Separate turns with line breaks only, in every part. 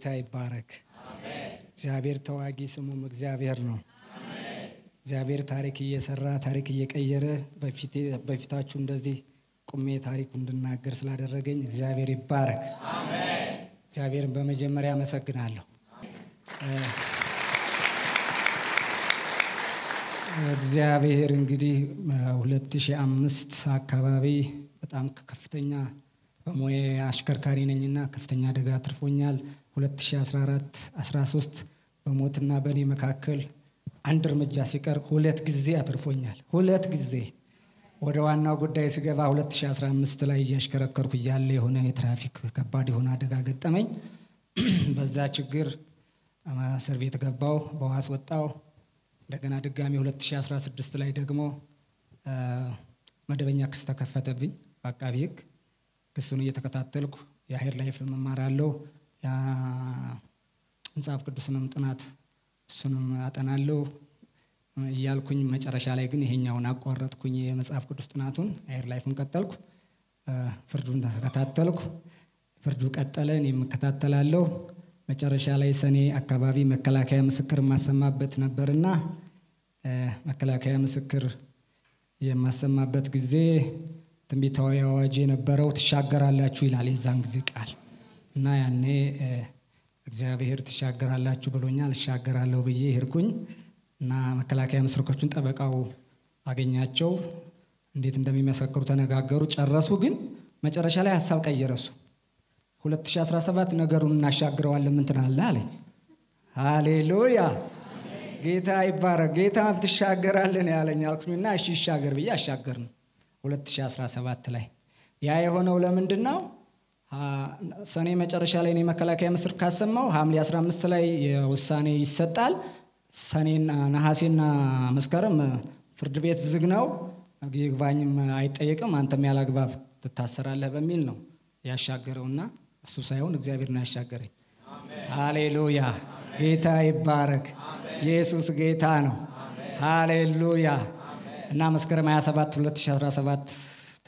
ጌታ ይባረክ አሜን እግዚአብሔር ተዋጊ ስሙም እግዚአብሔር ነው አሜን እግዚአብሔር ታሪክ እየሰራ ታሪክ እየቀየረ በፊታችሁ እንደዚህ ቁሜ ታሪክ እንድናገር ስላደረገኝ እግዚአብሔር ይባረክ አሜን እግዚአብሔርን በመጀመሪያ አመሰግናለሁ እግዚአብሔር እንግዲህ 2005 አካባቢ በጣም ከፍተኛ በሞዬ አሽከርካሪ ነኝና ከፍተኛ አደጋ አትርፎኛል 2014 13 በሞትና በኔ መካከል አንድ እርምጃ ሲቀር ሁለት ጊዜ አትርፎኛል ሁለት ጊዜ ወደ ዋናው ጉዳይ ሲገባ 2015 ላይ ያሽከረከርኩ ያለ የሆነ የትራፊክ ከባድ የሆነ አደጋ ገጠመኝ በዛ ችግር እስር ቤት ገባው በዋስ ወጣው እንደገና ድጋሚ 2016 ላይ ደግሞ መደበኛ ክስ ተከፈተብኝ በአቃቤ ሕግ ክሱን እየተከታተልኩ የሀይር ላይፍ መማራለሁ ያ መጽሐፍ ቅዱስንም ጥናት እሱንም አጠናለሁ እያልኩኝ መጨረሻ ላይ ግን ይሄኛውን አቋረጥኩኝ የመጽሐፍ ቅዱስ ጥናቱን ሀይር ላይፍን ቀጠልኩ ፍርዱን ተከታተልኩ ፍርዱ ቀጠለ እኔም እከታተላለሁ መጨረሻ ላይ ሰኔ አካባቢ መከላከያ ምስክር ማሰማበት ነበርና መከላከያ ምስክር የማሰማበት ጊዜ ትንቢታዊ አዋጅ የነበረው ተሻገራላችሁ ይላል የዛን ጊዜ ቃል እና ያኔ እግዚአብሔር ተሻገራላችሁ ብሎኛል እሻገራለሁ ብዬ ሄድኩኝ እና መከላከያ ምስክሮቹን ጠበቃው አገኛቸው እንዴት እንደሚመሰክሩ ተነጋገሩ ጨረሱ ግን መጨረሻ ላይ ሐሳብ ቀየረሱ 2017 ነገሩን እናሻግረዋለን ምን ትላለህ አለኝ ሃሌሉያ ጌታ ይባረክ ጌታ ትሻገራለህ ያለኝ አልኩኝና እሺ ይሻገር ብዬ አሻገርን 2017 ላይ ያ የሆነው ለምንድነው ሰኔ መጨረሻ ላይ እኔ መከላከያ ምስክር ካሰማው ሐምሌ 15 ላይ የውሳኔ ይሰጣል ሰኔና ነሐሴና መስከረም ፍርድ ቤት ዝግ ነው ይግባኝም አይጠየቅም አንተም ያላግባብ ትታሰራለህ በሚል ነው ያሻገረውና እሱ ሳይሆን እግዚአብሔር ነው ያሻገረኝ አሜን ሃሌሉያ ጌታ ይባረክ ኢየሱስ ጌታ ነው ሃሌሉያ እና መስከረም 27 2017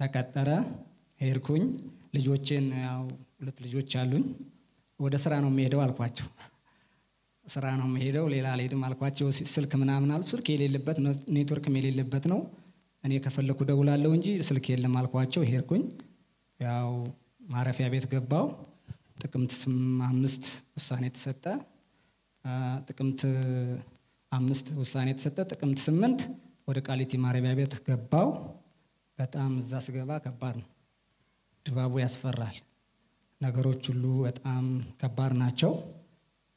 ተቀጠረ ሄድኩኝ ልጆቼን ያው ሁለት ልጆች አሉኝ ወደ ስራ ነው የምሄደው አልኳቸው ስራ ነው የምሄደው ሌላ አልሄድም አልኳቸው ስልክ ምናምን አሉ ስልክ የሌለበት ኔትወርክም የሌለበት ነው እኔ ከፈለኩ ደውላለሁ እንጂ ስልክ የለም አልኳቸው ሄድኩኝ ያው ማረፊያ ቤት ገባው ጥቅምት 5 ውሳኔ ተሰጠ ጥቅምት 5 ውሳኔ ተሰጠ ጥቅምት 8 ወደ ቃሊቲ ማረፊያ ቤት ገባው በጣም እዛ ስገባ ከባድ ነው ድባቡ ያስፈራል ነገሮች ሁሉ በጣም ከባድ ናቸው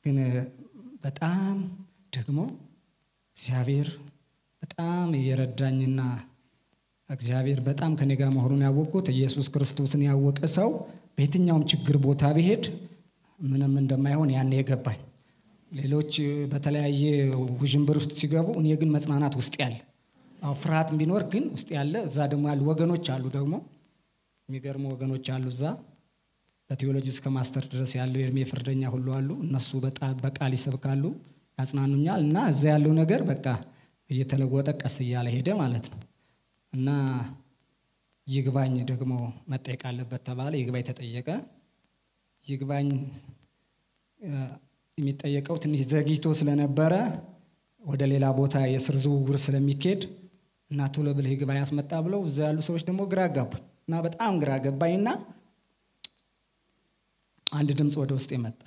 ግን በጣም ደግሞ እግዚአብሔር በጣም የረዳኝና እግዚአብሔር በጣም ከኔ ጋር መሆኑን ያወቁት ኢየሱስ ክርስቶስን ያወቀ ሰው በየትኛውም ችግር ቦታ ቢሄድ ምንም እንደማይሆን ያኔ የገባኝ ሌሎች በተለያየ ውዥንብር ውስጥ ሲገቡ እኔ ግን መጽናናት ውስጥ ያለ ፍርሃት ቢኖር ግን ውስጥ ያለ እዛ ደግሞ ያሉ ወገኖች አሉ ደግሞ የሚገርሙ ወገኖች አሉ እዛ በቴዎሎጂ እስከ ማስተር ድረስ ያለው የእድሜ ፍርደኛ ሁሉ አሉ እነሱ በቃል ይሰብካሉ ያጽናኑኛል እና እዛ ያለው ነገር በቃ እየተለወጠ ቀስ እያለ ሄደ ማለት ነው እና ይግባኝ ደግሞ መጠየቅ አለበት ተባለ ይግባኝ ተጠየቀ ይግባኝ የሚጠየቀው ትንሽ ዘግይቶ ስለነበረ ወደ ሌላ ቦታ የስር ዝውውር ስለሚኬድ እና ቶሎ ብለህ ይግባኝ ያስመጣ ብለው እዛ ያሉ ሰዎች ደግሞ ግራ ገቡኝ እና በጣም ግራ ገባኝና አንድ ድምጽ ወደ ውስጥ መጣ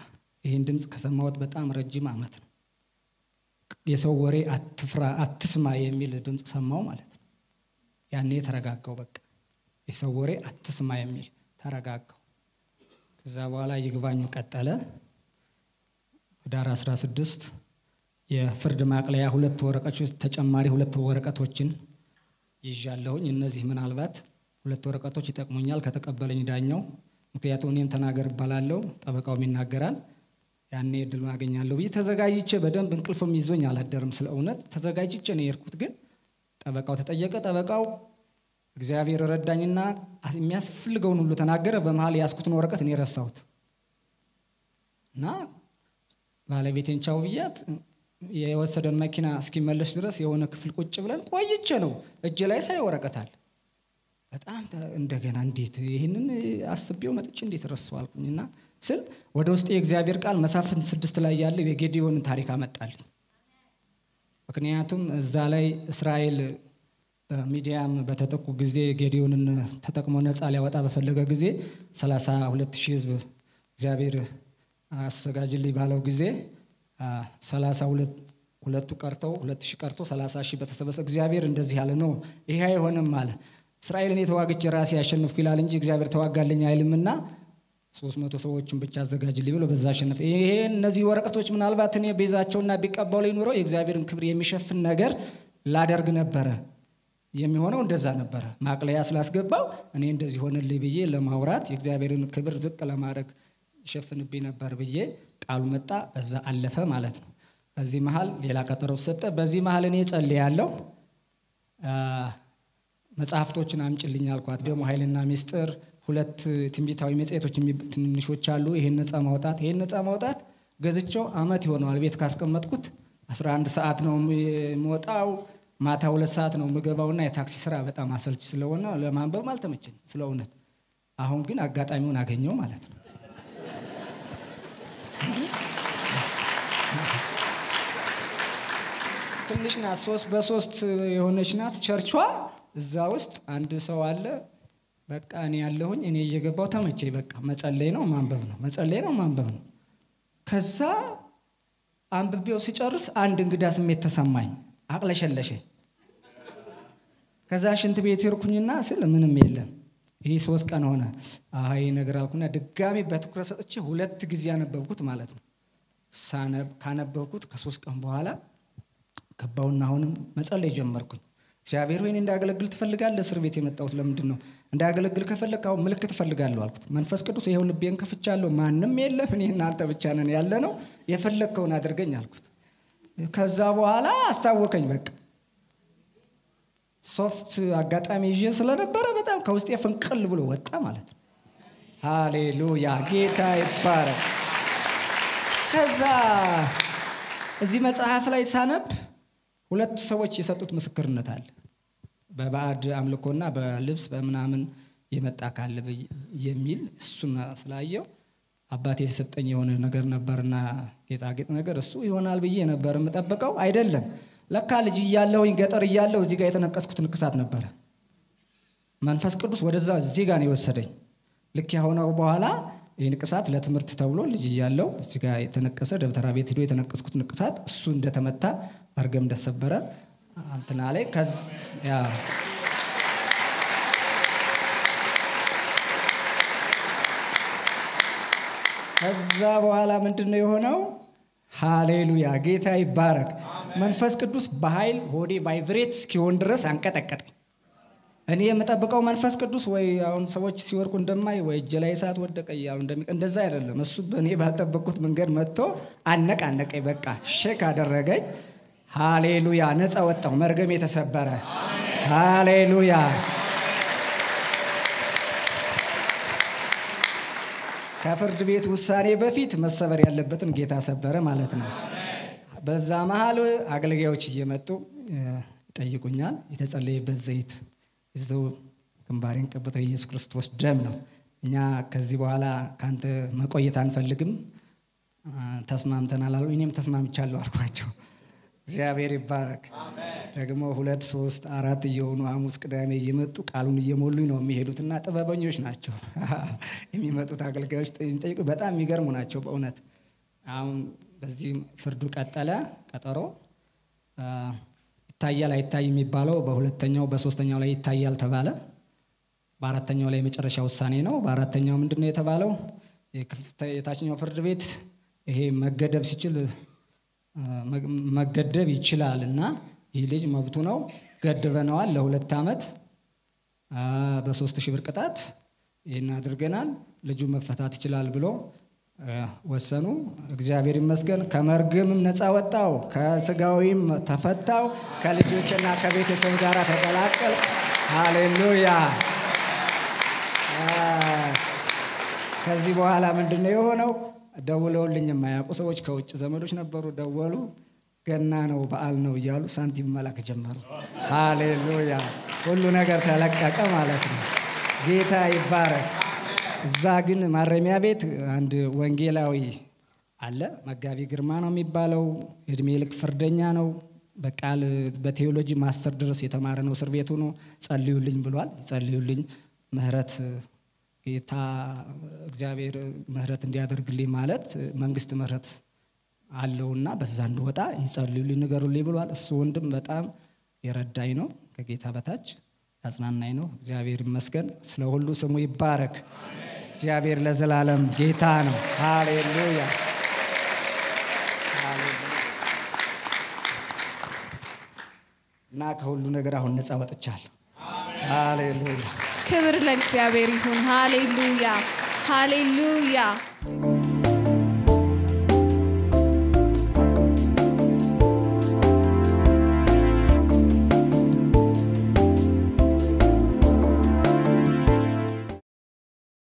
ይሄን ድምጽ ከሰማሁት በጣም ረጅም አመት ነው የሰው ወሬ አትፍራ አትስማ የሚል ድምጽ ሰማው ማለት ነው ያኔ ተረጋጋው በቃ የሰው ወሬ አትስማ የሚል ተረጋጋው ከዛ በኋላ ይግባኙ ቀጠለ ዳር 16 የፍርድ ማቅለያ ሁለት ወረቀቶች ተጨማሪ ሁለት ወረቀቶችን ይዣለሁኝ እነዚህ ምናልባት ሁለት ወረቀቶች ይጠቅሙኛል ከተቀበለኝ ዳኛው ምክንያቱም እኔን ተናገር ባላለው ጠበቃውም ይናገራል ያኔ እድል ማገኛለሁ ተዘጋጅቼ በደንብ እንቅልፍም ይዞኝ አላደርም ስለእውነት ተዘጋጅቼ ነው የርኩት ግን ጠበቃው ተጠየቀ ጠበቃው እግዚአብሔር ረዳኝና የሚያስፈልገውን ሁሉ ተናገረ በመሃል ያስኩትን ወረቀት እኔ ረሳሁት እና ባለቤቴን ቻው ብያት የወሰደን መኪና እስኪመለስ ድረስ የሆነ ክፍል ቁጭ ብለን ቆይቼ ነው እጄ ላይ ሳይ ወረቀታል በጣም እንደገና እንዴት ይሄንን አስቤው መጥቼ እንዴት ረሳው አልኩኝና ስል ወደ ውስጥ የእግዚአብሔር ቃል መሳፍንት 6 ላይ ያለው የጌዲዮንን ታሪክ አመጣልኝ። ምክንያቱም እዛ ላይ እስራኤል ሚዲያም በተጠቁ ጊዜ ጌዲዮንን ተጠቅሞ ነፃ ሊያወጣ በፈለገ ጊዜ 32000 ሕዝብ እግዚአብሔር አሰጋጅልኝ ባለው ጊዜ 32 ቀርተው 2000 ቀርቶ 30000 በተሰበሰበ እግዚአብሔር እንደዚህ ያለ ነው ይሄ አይሆንም አለ። እስራኤልን የተዋግቼ ራሴ ያሸንፍኩ ይላል እንጂ እግዚአብሔር ተዋጋልኝ አይልምና 300 ሰዎችን ብቻ አዘጋጅልኝ ብሎ በዛ አሸነፈ። ይሄ እነዚህ ወረቀቶች ምናልባት እኔ ቤዛቸውና ቢቀበሉ ይኖረው የእግዚአብሔርን ክብር የሚሸፍን ነገር ላደርግ ነበር የሚሆነው እንደዛ ነበር። ማቅለያ ስላስገባው እኔ እንደዚህ ሆነልኝ ብዬ ለማውራት የእግዚአብሔርን ክብር ዝቅ ለማድረግ ይሸፍንብኝ ነበር ብዬ ቃሉ መጣ። በዛ አለፈ ማለት ነው። በዚህ መሃል ሌላ ቀጠሮ ተሰጠ። በዚህ መሃል እኔ ጸልያለሁ። መጽሐፍቶችን አምጪልኝ አልኳት። ደግሞ ኃይልና ምስጢር 2 ትንቢታዊ መጽሔቶች ትንሾች አሉ። ይሄን ነፃ ማውጣት ገዝቼው አመት ይሆነዋል ቤት ካስቀመጥኩት። 11 ሰዓት ነው የምወጣው፣ ማታ 2 ሰዓት ነው የምገባውና የታክሲ ስራ በጣም አሰልች ስለሆነ ለማንበብ አልተመቸኝ ስለእውነት። አሁን ግን አጋጣሚውን አገኘው ማለት ነው። ትንሽ ናት፣ 3 በ3 የሆነች ናት ቸርቿ። እዛ ውስጥ አንድ ሰው አለ። በቃ እኔ ያለሁኝ እኔ እየገባው ተመቸኝ። በቃ መጸለይ ነው ማንበብ ነው። ከዛ አንብቤው ሲጨርስ አንድ እንግዳ ስሜት ተሰማኝ፣ አቅለሸለሸኝ። ከዛ ሽንት ቤት ይርኩኝና ስለ ምንም የለም። ይሄ 3 ቀን ሆነ። አይ ነገር አልኩና ድጋሚ በትኩረት ሰጥቼ 2 ጊዜ አነበብኩት ማለት ነው። ካነበብኩት ከ3 ቀን በኋላ ገባውና አሁንም መጸለይ ጀመርኩኝ። እግዚአብሔር ሆይ እንዳገለግል ትፈልጋለህ? እስር ቤት የመጣሁት ለምንድን ነው? እንዳገለግል ከፈለግከው ምልክት እፈልጋለሁ አልኩት። መንፈስ ቅዱስ ይሄው ልቤን ከፍቻለሁ፣ ማንም የለም፣ እኔ እናንተ ብቻ ነን ያለነው፣ የፈለግከውን አድርገኝ አልኩት። ከዛ በኋላ አስታወከኝ። በቃ ሶፍት አጋጣሚ ይዤ ስለነበረ በጣም ከውስጤ ፍንቅል ብሎ ወጣ ማለት ነው። ሃሌሉያ ጌታ ይባረክ። ከዛ እዚህ መጽሐፍ ላይ ሳነብ 2 ሰዎች የሰጡት ምስክርነት አለ። በባዕድ አምልኮና በልብስ በመናምን የመጣ ካለ የሚል እሱን ስላየው አባቴ የሰጠኝ የሆነ ነገር ነበርና ጌጣጌጥ ነገር እሱ ይሆናል ብዬ ነበር የምጠብቀው። አይደለም ለካ ልጅ እያለሁኝ ገጠር እያለሁ እዚህ ጋር የተነቀስኩት ንቅሳት ነበር። መንፈስ ቅዱስ ወደዛ እዚህ ጋር ነው የወሰደኝ። ልክ ያሆነው በኋላ ይሄን ንቅሳት ለትምህርት ተብሎ ልጅ እያለሁ እዚህ ጋር የተነቀሰ ደብተራ ቤት ሄዶ የተነቀስኩት ንቅሳት እሱ እንደተመታ አርገም እንደተሰበረ አንተና ላይ ከዛ በኋላ ምንድነው የሆነው? ሃሌሉያ ጌታ ይባረክ። መንፈስ ቅዱስ በኃይል ሆዴ ቫይብሬት እስኪሆን ድረስ አንቀጠቀጠኝ። እኔ የምጠብቀው መንፈስ ቅዱስ ወይ አሁን ሰዎች ሲወርቁ እንደማይ ወይ እጄ ላይ እሳት ወደቀ ይላሉ እንደዛ አይደለም። እሱ በእኔ ባልጠበቅኩት መንገድ መጥቶ አነቃነቀኝ። በቃ ሼክ አደረገኝ። ሃሌሉያ ነፃ ወጣሁ። መርገም የተሰበረ። ሃሌሉያ ከፍርድ ቤት ውሳኔ በፊት መሰበር ያለበትን ጌታ ሰበረ ማለት ነው። በዛ መሃል አገልጋዮች እየመጡ ይጠይቁኛል። የተጸለየበት ዘይት ይዘው ግንባሬን ቀብተው ኢየሱስ ክርስቶስ ደም ነው፣ እኛ ከዚህ በኋላ ካንተ መቆየት አንፈልግም፣ ተስማምተናል አሉ። እኔም ተስማምቻለሁ አልኳቸው። እግዚአብሔር ይባረክ። ደግሞ 2 3 4 እየሆኑ ሐሙስ ቅዳሜ እየመጡ ቃሉን እየሞሉኝ ነው የሚሄዱትና ጥበበኞች ናቸው የሚመጡት አገልጋዮች። ጠይቁ በጣም የሚገርሙ ናቸው በእውነት። አሁን በዚህ ፍርዱ ቀጠለ። ቀጠሮ ይታያል አይታይ የሚባለው በሁለተኛው በሶስተኛው ላይ ይታያል ተባለ። በአራተኛው ላይ መጨረሻ ውሳኔ ነው። በአራተኛው ምንድነው የተባለው? የታችኛው ፍርድ ቤት ይሄ መገደብ ሲችል መገደብ ይችላልና ይህ ልጅ መብቱ ነው፣ ገድበነዋል ለ2 ዓመት በ3000 ብር ቅጣት ይሄን አድርገናል፣ ልጁ መፈታት ይችላል ብሎ ወሰኑ። እግዚአብሔር ይመስገን ከመርገምም ነፃ ወጣው፣ ከስጋዊም ተፈታው፣ ከልጆችና ከቤተሰብ ጋር ተቀላቀል። ሃሌሉያ። ከዚህ በኋላ ምንድነው የሆነው? ደውለውልኝ የማያውቁ ሰዎች ከውጭ ዘመዶች ነበሩ። ደወሉ። ገና ነው በዓል ነው እያሉ ሳንቲም መላክ ጀመሩ። ሃሌሉያ። ሁሉ ነገር ተለቀቀ ማለት ነው። ጌታ ይባረክ። እዛ ግን ማረሚያ ቤት አንድ ወንጌላዊ አለ መጋቢ ግርማ ነው የሚባለው እድሜ ልክ ፍርደኛ ነው በቃል በቴዎሎጂ ማስተር ድረስ የተማረ ነው እስር ቤቱ ነው ጸልዩልኝ ብሏል ጸልዩልኝ ምህረት ጌታ እግዚአብሔር ምህረት እንዲያደርግልኝ ማለት መንግስት ምህረት አለውና በዛ እንደወጣ ይጸልዩልኝ ንገሩልኝ ብሏል እሱ ወንድም በጣም የረዳኝ ነው ከጌታ በታች ያጽናናኝ ነው እግዚአብሔር ይመስገን ስለ ሁሉ ስሙ ይባረክ እግዚአብሔር ለዘላለም ጌታ ነው ሃሌሉያ እና ከሁሉ ነገር አሁን ነፃ ወጥቻለሁ ሃሌሉያ
ክብር ለእግዚአብሔር ይሁን ሃሌሉያ ሃሌሉያ